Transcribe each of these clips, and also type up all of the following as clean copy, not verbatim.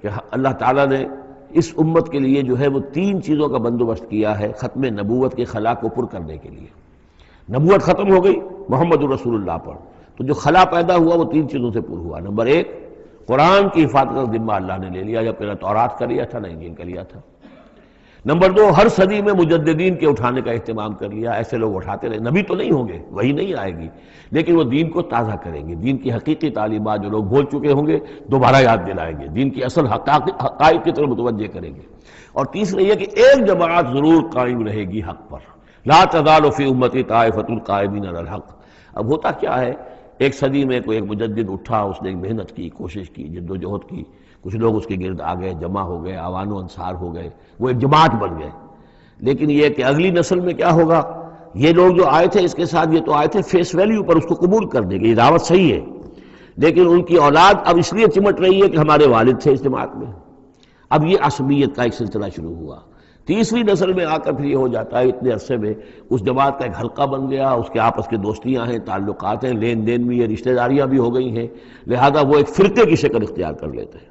کہ اللہ تعالیٰ نے اس امت کے لیے جو ہے وہ 3 چیزوں کا بندوبست کیا ہے ختم نبوت کے خلا کو پر کرنے کے لیے۔ نبوت ختم ہو گئی محمد الرسول اللہ پر، تو جو خلا پیدا ہوا وہ 3 چیزوں سے پر ہوا۔ نمبر 1، قرآن کی حفاظت کا ذمہ اللہ نے لے لیا، جب پہلے تورات کا لیا تھا نہ انجیل کا لیا تھا۔ نمبر 2، ہر صدی میں مجددین کے اٹھانے کا اہتمام کر لیا، ایسے لوگ اٹھاتے رہے، نبی تو نہیں ہوں گے، وہی نہیں آئے گی، لیکن وہ دین کو تازہ کریں گے، دین کی حقیقی تعلیمات جو لوگ بھول چکے ہوں گے دوبارہ یاد دلائیں گے، دین کی اصل حقائق کی طرف متوجہ کریں گے۔ اور تیسرا یہ کہ ایک جماعت ضرور قائم رہے گی حق پر، لا تزال فی امتی طائفۃ قائمین علی الحق۔ اب ہوتا کیا ہے، ایک صدی میں کوئی ایک مجدد اٹھا، اس نے ایک محنت کی، کوشش کی، جد و جہد کی، کچھ لوگ اس کے گرد آ گئے، جمع ہو گئے، اعوان و انصار ہو گئے، وہ ایک جماعت بن گئے۔ لیکن یہ کہ اگلی نسل میں کیا ہوگا، یہ لوگ جو آئے تھے اس کے ساتھ، یہ تو آئے تھے فیس ویلیو پر، اس کو قبول کرنے کے، یہ دعوت صحیح ہے، لیکن ان کی اولاد اب اس لیے چمٹ رہی ہے کہ ہمارے والد تھے اس جماعت میں۔ اب یہ عصبیت کا ایک سلسلہ شروع ہوا۔ تیسری نسل میں آ کر پھر یہ ہو جاتا ہے، اتنے عرصے میں اس جماعت کا ایک حلقہ بن گیا، اس کے آپس کے دوستیاں ہیں، تعلقات ہیں، لین دین بھی ہے، رشتہ داریاں بھی ہو گئی ہیں، لہذا وہ ایک فرقے کی شکل اختیار کر لیتے ہیں۔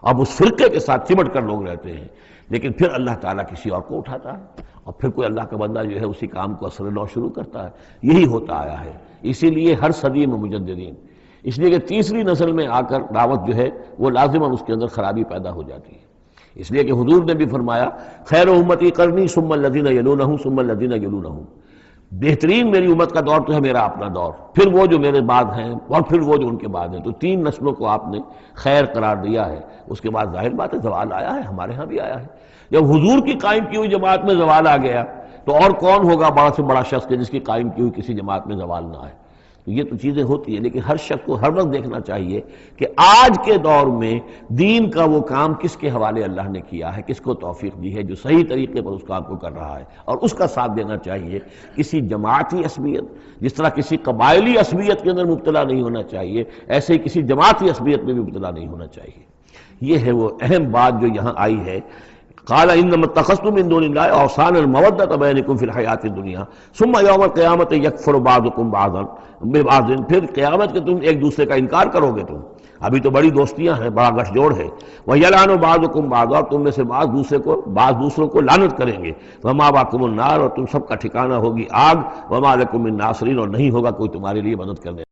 اب اس فرقے کے ساتھ چمٹ کر لوگ رہتے ہیں، لیکن پھر اللہ تعالیٰ کسی اور کو اٹھاتا ہے، اور پھر کوئی اللہ کا بندہ جو ہے اسی کام کو اثر نو شروع کرتا ہے۔ یہی ہوتا آیا ہے، اسی لیے ہر صدی میں مجددین، اس لیے کہ تیسری نسل میں آ کر دعوت جو ہے وہ لازماً اس کے اندر خرابی پیدا ہو جاتی ہے۔ اس لیے کہ حضور نے بھی فرمایا، خیر امتی قرنی ثم الذین یلونہم ثم الذین یلونہم، بہترین میری امت کا دور تو ہے میرا اپنا دور، پھر وہ جو میرے بعد ہیں، اور پھر وہ جو ان کے بعد ہیں۔ تو 3 نسلوں کو آپ نے خیر قرار دیا ہے۔ اس کے بعد ظاہر بات ہے زوال آیا ہے، ہمارے ہاں بھی آیا ہے۔ جب حضور کی قائم کی ہوئی جماعت میں زوال آ گیا تو اور کون ہوگا بڑا سے بڑا شخص کہ جس کی قائم کی ہوئی کسی جماعت میں زوال نہ آئے۔ تو یہ تو چیزیں ہوتی ہیں، لیکن ہر شخص کو ہر وقت دیکھنا چاہیے کہ آج کے دور میں دین کا وہ کام کس کے حوالے اللہ نے کیا ہے، کس کو توفیق دی ہے جو صحیح طریقے پر اس کام کو کر رہا ہے، اور اس کا ساتھ دینا چاہیے۔ کسی جماعتی عصبیت، جس طرح کسی قبائلی عصبیت کے اندر مبتلا نہیں ہونا چاہیے، ایسے ہی کسی جماعتی عصبیت میں بھی مبتلا نہیں ہونا چاہیے۔ یہ ہے وہ اہم بات جو یہاں آئی ہے۔ قال انما اتخذتم من دون الله اوثانا مودۃ بینکم فی الحیاۃ الدنیا ثم یوم القیامۃ یکفر بعضکم بعضا ببعض، پھر قیامت کے تم ایک دوسرے کا انکار کرو گے، تم ابھی تو بڑی دوستیاں ہیں، بڑا گٹھ جوڑ ہے، وَيَلْعَنُ بَعْضُكُمْ بَعْضًا، اور تم میں سے بعض دوسروں کو لعنت کریں گے، وَمَأْوَاكُمُ النَّارُ، اور تم سب کا ٹھکانہ ہوگی آگ، وَمَا لَكُم مِّن نَاصِرِينَ، اور نہیں ہوگا کوئی تمہارے لیے مدد کرنے